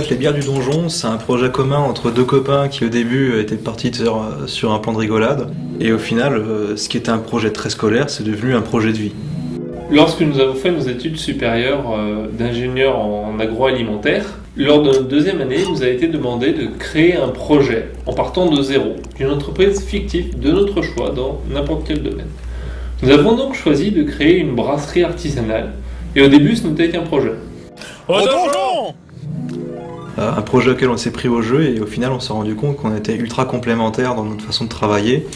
fait, les bières du donjon, c'est un projet commun entre deux copains qui au début étaient partis sur un plan de rigolade. Et au final, ce qui était un projet très scolaire, c'est devenu un projet de vie. Lorsque nous avons fait nos études supérieures d'ingénieur en agroalimentaire, lors de notre deuxième année, il nous a été demandé de créer un projet en partant de zéro, d'une entreprise fictive de notre choix dans n'importe quel domaine. Nous avons donc choisi de créer une brasserie artisanale, et au début ce n'était qu'un projet. Au donjon! Un projet auquel on s'est pris au jeu et au final on s'est rendu compte qu'on était ultra complémentaires dans notre façon de travailler.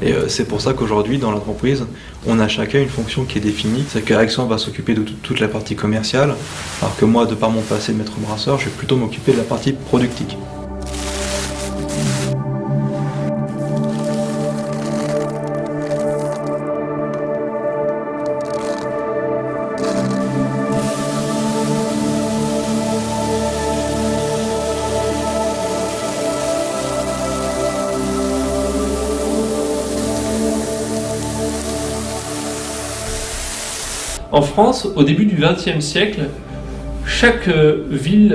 Et c'est pour ça qu'aujourd'hui dans l'entreprise, on a chacun une fonction qui est définie. C'est qu'Alexandre va s'occuper de toute la partie commerciale, alors que moi, de par mon passé de maître brasseur, je vais plutôt m'occuper de la partie productique. En France, au début du XXe siècle, chaque ville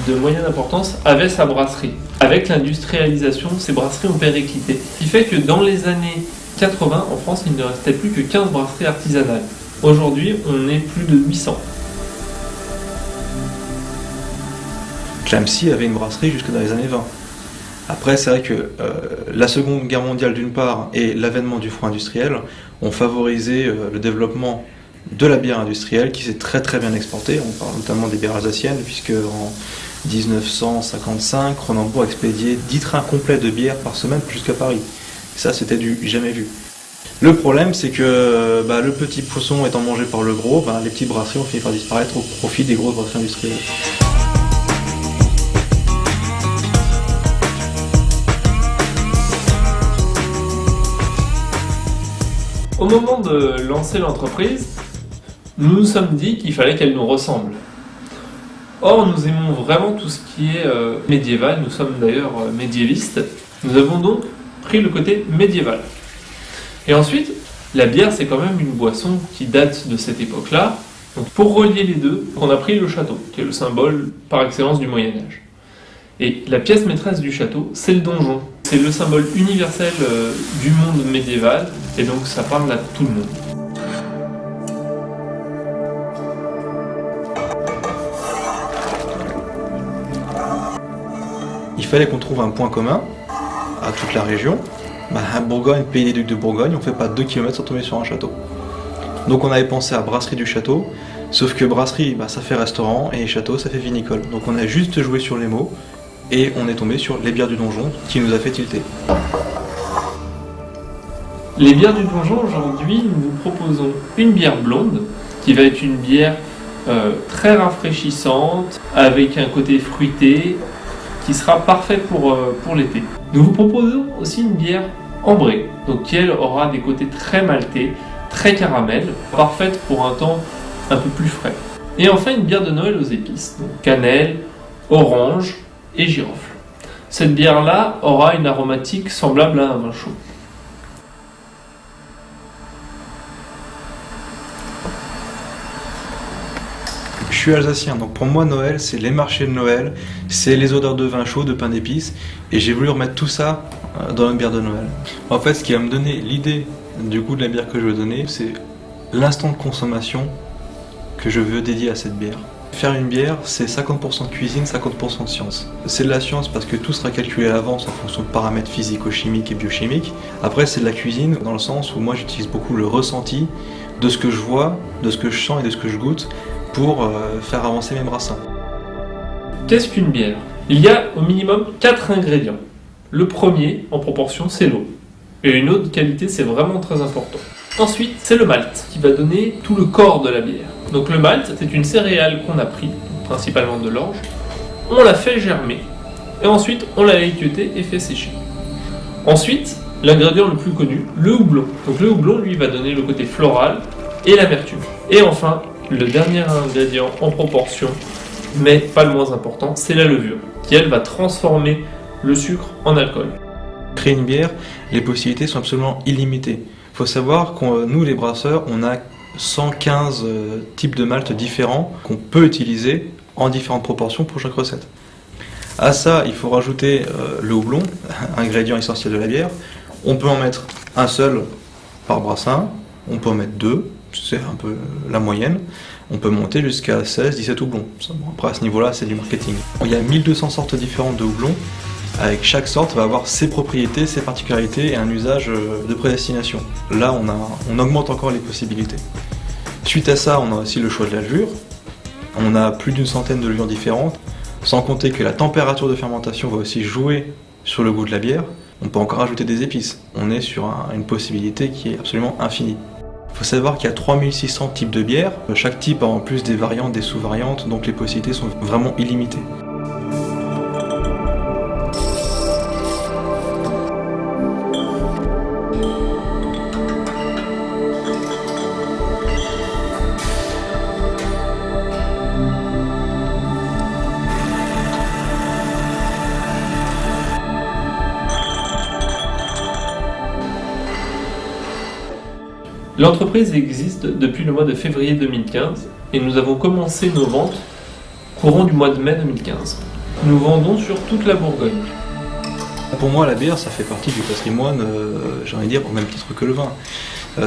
de moyenne importance avait sa brasserie. Avec l'industrialisation, ces brasseries ont périclité. Ce qui fait que dans les années 80, en France, il ne restait plus que 15 brasseries artisanales. Aujourd'hui, on est plus de 800. Clamcy avait une brasserie jusque dans les années 20. Après, c'est vrai que la Seconde Guerre mondiale d'une part et l'avènement du froid industriel ont favorisé le développement de la bière industrielle qui s'est très très bien exportée. On parle notamment des bières alsaciennes, puisque en 1955, Cronenbourg expédiait 10 trains complets de bière par semaine jusqu'à Paris. Ça, c'était du jamais vu. Le problème, c'est que le petit poisson étant mangé par le gros, les petites brasseries ont fini par disparaître au profit des grosses brasseries industrielles. Au moment de lancer l'entreprise, nous nous sommes dit qu'il fallait qu'elle nous ressemble. Or, nous aimons vraiment tout ce qui est médiéval, nous sommes d'ailleurs médiévistes. Nous avons donc pris le côté médiéval. Et ensuite, la bière, c'est quand même une boisson qui date de cette époque-là. Donc, pour relier les deux, on a pris le château, qui est le symbole par excellence du Moyen-Âge. Et la pièce maîtresse du château, c'est le donjon. C'est le symbole universel du monde médiéval, et donc ça parle à tout le monde. Il fallait qu'on trouve un point commun à toute la région. Bourgogne, pays des Ducs de Bourgogne, on ne fait pas 2 km sans tomber sur un château. Donc on avait pensé à brasserie du château, sauf que brasserie, ça fait restaurant, et château, ça fait vinicole. Donc on a juste joué sur les mots, et on est tombé sur les bières du donjon, qui nous a fait tilter. Les bières du donjon, aujourd'hui, nous vous proposons une bière blonde, qui va être une bière très rafraîchissante, avec un côté fruité, qui sera parfait pour l'été. Nous vous proposons aussi une bière ambrée, donc qui elle aura des côtés très maltais, très caramel, parfaite pour un temps un peu plus frais. Et enfin une bière de Noël aux épices, donc cannelle, orange et girofle. Cette bière-là aura une aromatique semblable à un vin chaud. Je suis alsacien, donc pour moi Noël, c'est les marchés de Noël, c'est les odeurs de vin chaud, de pain d'épices, et j'ai voulu remettre tout ça dans une bière de Noël. En fait, ce qui va me donner l'idée du goût de la bière que je veux donner, c'est l'instant de consommation que je veux dédier à cette bière. Faire une bière, c'est 50% de cuisine, 50% de science. C'est de la science parce que tout sera calculé à l'avance en fonction de paramètres physico-chimiques et biochimiques. Après, c'est de la cuisine dans le sens où moi j'utilise beaucoup le ressenti de ce que je vois, de ce que je sens et de ce que je goûte pour faire avancer mes brassins. Qu'est-ce qu'une bière ? Il y a au minimum 4 ingrédients. Le premier, en proportion, c'est l'eau. Et une eau de qualité, c'est vraiment très important. Ensuite, c'est le malt, qui va donner tout le corps de la bière. Donc le malt, c'est une céréale qu'on a pris, principalement de l'orge. On l'a fait germer. Et ensuite, on l'a étiolé et fait sécher. Ensuite, l'ingrédient le plus connu, le houblon. Donc le houblon, lui, va donner le côté floral et l'amertume. Et enfin, le dernier ingrédient en proportion, mais pas le moins important, c'est la levure, qui elle va transformer le sucre en alcool. Créer une bière, les possibilités sont absolument illimitées. Il faut savoir que nous, les brasseurs, on a 115 types de malt différents qu'on peut utiliser en différentes proportions pour chaque recette. À ça, il faut rajouter le houblon, ingrédient essentiel de la bière. On peut en mettre un seul par brassin, on peut en mettre 2, c'est un peu la moyenne. On peut monter jusqu'à 16-17 houblons. Après, à ce niveau-là, c'est du marketing. Il y a 1200 sortes différentes de houblons. Avec chaque sorte va avoir ses propriétés, ses particularités et un usage de prédestination. Là, on augmente encore les possibilités. Suite à ça, on a aussi le choix de la levure. On a plus d'une centaine de levures différentes, sans compter que la température de fermentation va aussi jouer sur le goût de la bière. On peut encore ajouter des épices. On est sur une possibilité qui est absolument infinie. Il faut savoir qu'il y a 3600 types de bières. Chaque type a en plus des variantes, des sous-variantes, donc les possibilités sont vraiment illimitées. L'entreprise existe depuis le mois de février 2015 et nous avons commencé nos ventes courant du mois de mai 2015. Nous vendons sur toute la Bourgogne. Pour moi, la bière, ça fait partie du patrimoine, j'ai envie de dire, au même titre que le vin.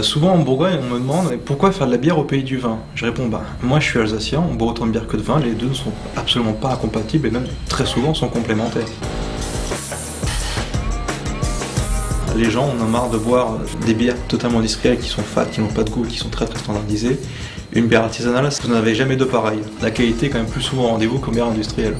Souvent en Bourgogne, on me demande pourquoi faire de la bière au pays du vin. Je réponds, moi je suis alsacien, on boit autant de bière que de vin, les deux ne sont absolument pas incompatibles et même très souvent sont complémentaires. Les gens en ont marre de boire des bières totalement industrielles qui sont fades, qui n'ont pas de goût, qui sont très très standardisées. Une bière artisanale, vous n'en avez jamais de pareil. La qualité est quand même plus souvent au rendez-vous qu'une bière industrielle.